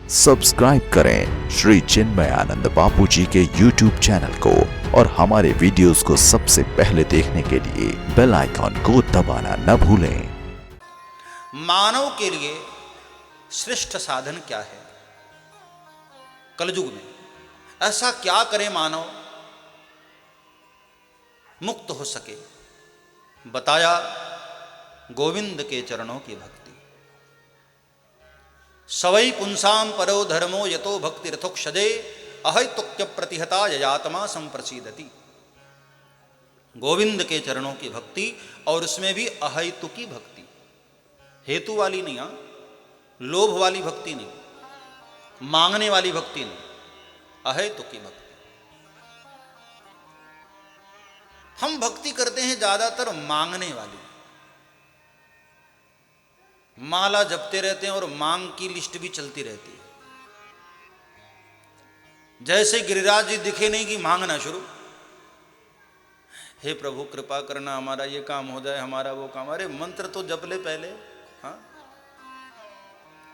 Subscribe करें श्री चिन्मयानंद बापू जी के YouTube channel को और हमारे वीडियोस को सबसे पहले देखने के लिए बेल आइकॉन को दबाना न भूलें। मानव के लिए श्रेष्ठ साधन क्या है? कलयुग में ऐसा क्या करे मानव मुक्त हो सके? बताया गोविंद के चरणों की भक्ति। सवै पुंसाम परो धर्मो यतो भक्ति रथोक्षजे अहैतुक्य प्रतिहता ययात्मा संप्रसीदति। गोविंद के चरणों की भक्ति, और उसमें भी अहैतुकी भक्ति, हेतु वाली नहीं, लोभ वाली भक्ति नहीं, मांगने वाली भक्ति नहीं, अहैतुकी भक्ति। हम भक्ति करते हैं ज्यादातर मांगने वाली, माला जपते रहते हैं और मांग की लिस्ट भी चलती रहती है। जैसे गिरिराज जी दिखे नहीं कि मांगना शुरू, हे प्रभु कृपा करना, हमारा ये काम हो जाए, हमारा वो काम। अरे मंत्र तो जप ले पहले, हाँ,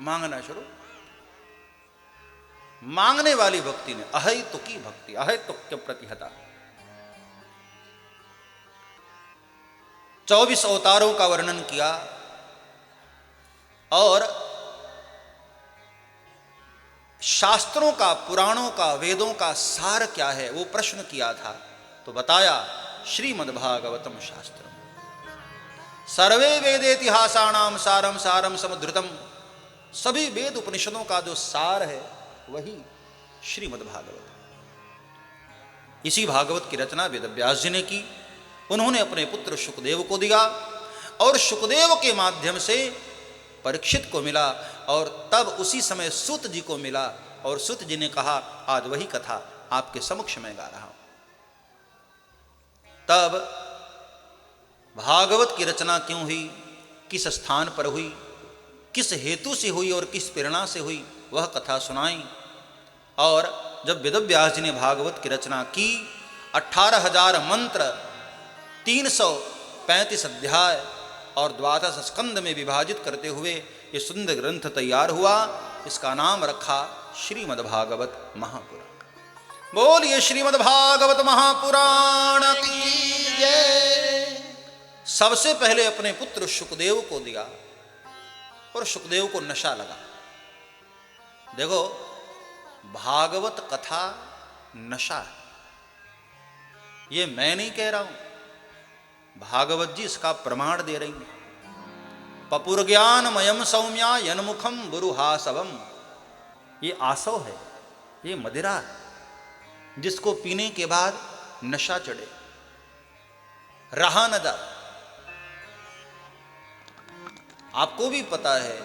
मांगना शुरू। मांगने वाली भक्ति ने अहैतुकी भक्ति, अहैतुक्य प्रतिहता। 24 अवतारों का वर्णन किया और शास्त्रों का, पुराणों का, वेदों का सार क्या है वो प्रश्न किया था। तो बताया श्रीमद्भागवतम शास्त्रम सर्वे वेदेतिहासाणाम सारम सारम समुद्धृतम। सभी वेद उपनिषदों का जो सार है वही श्रीमद्भागवत। इसी भागवत की रचना वेदव्यास जी ने की। उन्होंने अपने पुत्र शुकदेव को दिया और शुकदेव के माध्यम से परीक्षित को मिला, और तब उसी समय सूत जी को मिला, और सूत जी ने कहा आज वही कथा आपके समक्ष में गा रहा हूं। तब भागवत की रचना क्यों हुई, किस स्थान पर हुई, किस हेतु से हुई और किस प्रेरणा से हुई, वह कथा सुनाई। और जब वेदव्यास जी ने भागवत की रचना की, 18,000 मंत्र, 335 अध्याय और 12 स्कंद में विभाजित करते हुए ये सुंदर ग्रंथ तैयार हुआ। इसका नाम रखा श्रीमद्भागवत महापुराण। बोलिए श्रीमद्भागवत महापुराण की जय। सबसे पहले अपने पुत्र शुकदेव को दिया और शुकदेव को नशा लगा। देखो, भागवत कथा नशा है, ये मैं नहीं कह रहा हूं, भागवत जी इसका प्रमाण दे रही हैं। पपुर ज्ञानमयम सौम्या यन्मुखम बुरुहासवम। ये आसव है, ये मदिरा है जिसको पीने के बाद नशा चढ़े, रहा न जाए। आपको भी पता है,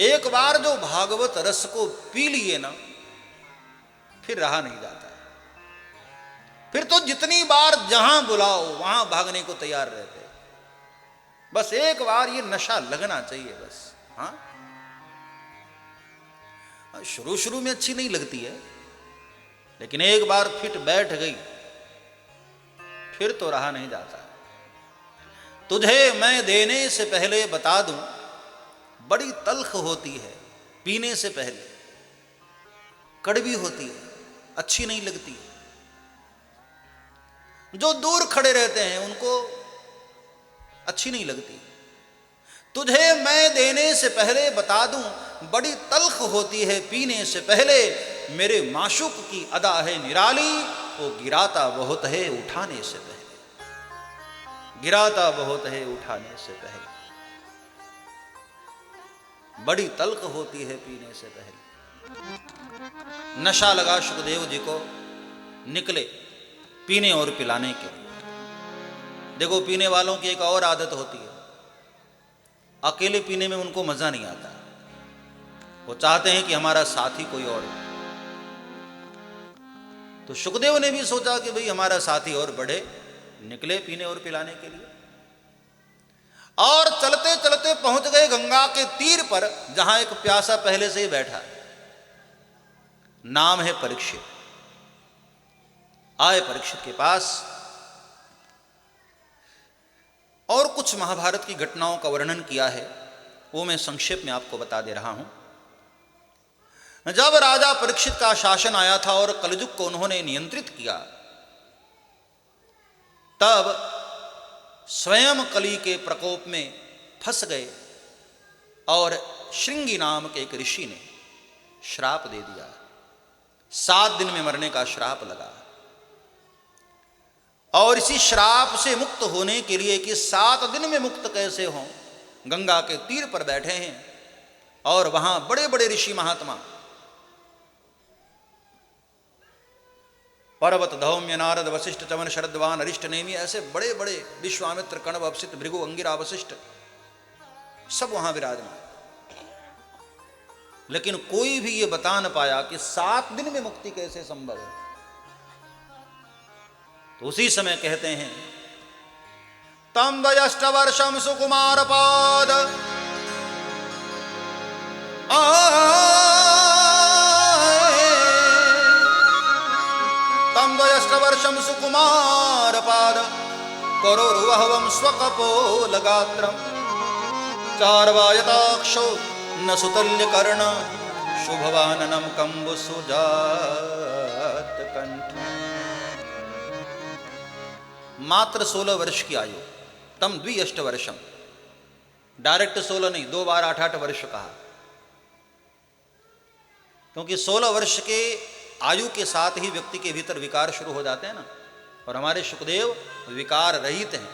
एक बार जो भागवत रस को पी लिए ना, फिर रहा नहीं जाता है। फिर तो जितनी बार जहां बुलाओ वहां भागने को तैयार रहते। बस एक बार ये नशा लगना चाहिए बस। हाँ, शुरू शुरू में अच्छी नहीं लगती है, लेकिन एक बार फिट बैठ गई फिर तो रहा नहीं जाता। तुझे मैं देने से पहले बता दूं, बड़ी तल्ख होती है पीने से पहले, कड़वी होती है, अच्छी नहीं लगती। जो दूर खड़े रहते हैं उनको अच्छी नहीं लगती। तुझे मैं देने से पहले बता दूं, बड़ी तल्ख होती है पीने से पहले। मेरे माशूक की अदा है निराली, वो गिराता बहुत है उठाने से पहले। गिराता बहुत है उठाने से पहले। बड़ी तल्ख होती है पीने से पहले। नशा लगा शुकदेव जी को, निकले पीने और पिलाने के लिए। देखो, पीने वालों की एक और आदत होती है, अकेले पीने में उनको मजा नहीं आता, वो चाहते हैं कि हमारा साथी कोई और हो। तो शुकदेव ने भी सोचा कि भाई हमारा साथी और बढ़े, निकले पीने और पिलाने के लिए। और चलते चलते पहुंच गए गंगा के तीर पर, जहां एक प्यासा पहले से ही बैठा, नाम है परीक्षित। आए परीक्षित के पास और कुछ महाभारत की घटनाओं का वर्णन किया है, वो मैं संक्षेप में आपको बता दे रहा हूं। जब राजा परीक्षित का शासन आया था और कलयुग को उन्होंने नियंत्रित किया, तब स्वयं कली के प्रकोप में फंस गए और श्रृंगी नाम के एक ऋषि ने श्राप दे दिया। 7 दिन में मरने का श्राप लगा। और इसी श्राप से मुक्त होने के लिए कि 7 दिन में मुक्त कैसे हों, गंगा के तीर पर बैठे हैं और वहां बड़े बड़े ऋषि महात्मा, पर्वत, धौम्य, नारद, वशिष्ठ, चवन, शरद्वान, अरिष्ट, नेमि, ऐसे बड़े बड़े विश्वामित्र, कण्व, अपसित, भृगु, अंगिरा, वशिष्ठ, सब वहां विराजमान। लेकिन कोई भी ये बता न पाया कि 7 दिन में मुक्ति कैसे संभव है। तो उसी समय कहते हैं, तम वयष्ट वर्षम सुकुमार पाद तम वयष्ट वर्षम सुकुमार पाद करोरुवहवम स्वकपोल गात्रम चार्वायताक्षो न सुतल्य कर्ण शुभवाननम कंबु सुजात कंठ। मात्र 16 वर्ष की आयु, तम द्विअष्ट वर्षम, डायरेक्ट 16 नहीं, 2 बार 8 वर्ष कहा, क्योंकि 16 वर्ष के आयु के साथ ही व्यक्ति के भीतर विकार शुरू हो जाते हैं ना। और हमारे सुखदेव विकार रहित हैं।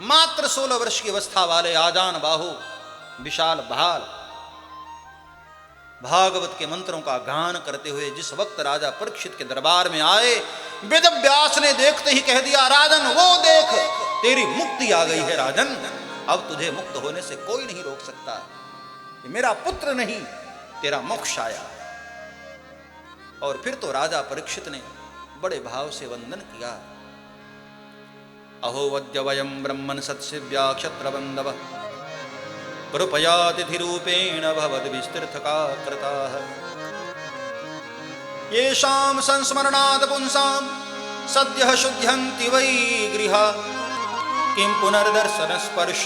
मात्र 16 वर्ष की अवस्था वाले आजान बाहु विशाल भाल भागवत के मंत्रों का गान करते हुए जिस वक्त राजा परीक्षित के दरबार में आए, वेद व्यास ने देखते ही कह दिया, राजन वो देख, तेरी मुक्ति आ गई है राजन, अब तुझे मुक्त होने से कोई नहीं रोक सकता। ये मेरा पुत्र नहीं, तेरा मोक्ष आया। और फिर तो राजा परीक्षित ने बड़े भाव से वंदन किया। अहो वद्य वयम ब्रह्मन् सत्सिव्या क्षत्रबंधव कृपया तिथि रूपेण भवद विस्तृतका कृताः येषां संस्मरणात् पुंसां सद्यः शुद्ध्यन्ति वै गृहा किं पुनर्दर्शन स्पर्श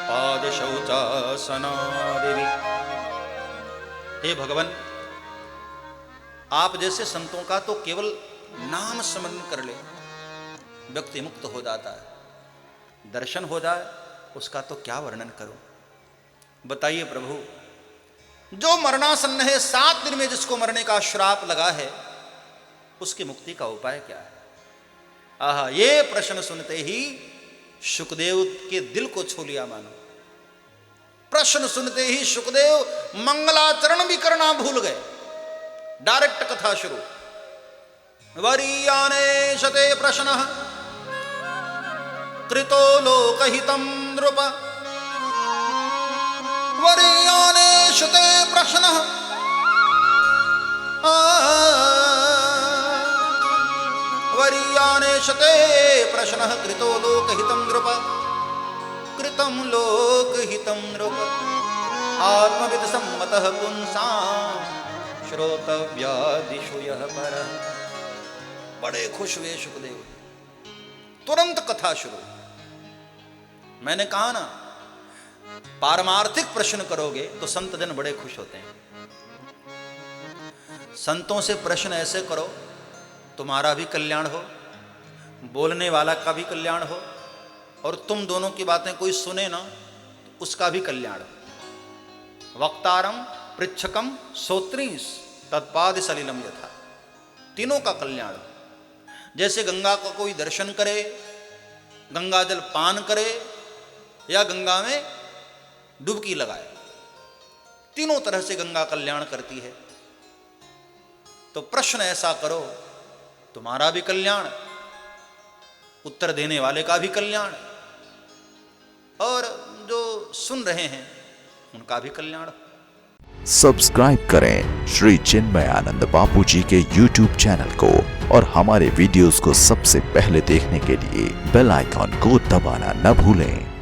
पाद शौचासनादिवि। हे भगवान, आप जैसे संतों का तो केवल नाम स्मरण कर ले व्यक्ति मुक्त हो जाता है, दर्शन हो जाए उसका तो क्या वर्णन करूं। बताइए प्रभु, जो मरणासन्न है, 7 दिन में जिसको मरने का श्राप लगा है, उसकी मुक्ति का उपाय क्या है। आहा, ये प्रश्न सुनते ही शुकदेव के दिल को छू लिया मानो। प्रश्न सुनते ही शुकदेव मंगलाचरण भी करना भूल गए। डायरेक्ट कथा शुरू। वरीयाने शते प्रश्न कृतो लोकहितं नृप वरीयाने शते प्रश्न वरीयाने शते प्रश्न कृतो लोकहितं नृप कृतं लोकहितं नृप आत्मविद सम्मतः पुंसां श्रोतव्यादिषु यः परः। बड़े खुश हुए शुकदेव, तुरंत कथा शुरू। मैंने कहा ना, पारमार्थिक प्रश्न करोगे तो संत जन बड़े खुश होते हैं। संतों से प्रश्न ऐसे करो तुम्हारा भी कल्याण हो, बोलने वाला का भी कल्याण हो, और तुम दोनों की बातें कोई सुने ना तो उसका भी कल्याण हो। वक्तारम पृच्छकम श्रोत्रींस तत्पाद सलिलम यथा, तीनों का कल्याण हो। जैसे गंगा का कोई दर्शन करे, गंगा जल पान करे या गंगा में डुबकी लगाए, तीनों तरह से गंगा कल्याण करती है। तो प्रश्न ऐसा करो तुम्हारा भी कल्याण, उत्तर देने वाले का भी कल्याण, और जो सुन रहे हैं उनका भी कल्याण। सब्सक्राइब करें श्री चिन्मयानंद बापू जी के YouTube चैनल को और हमारे वीडियोस को सबसे पहले देखने के लिए बेल आइकॉन को दबाना न भूलें।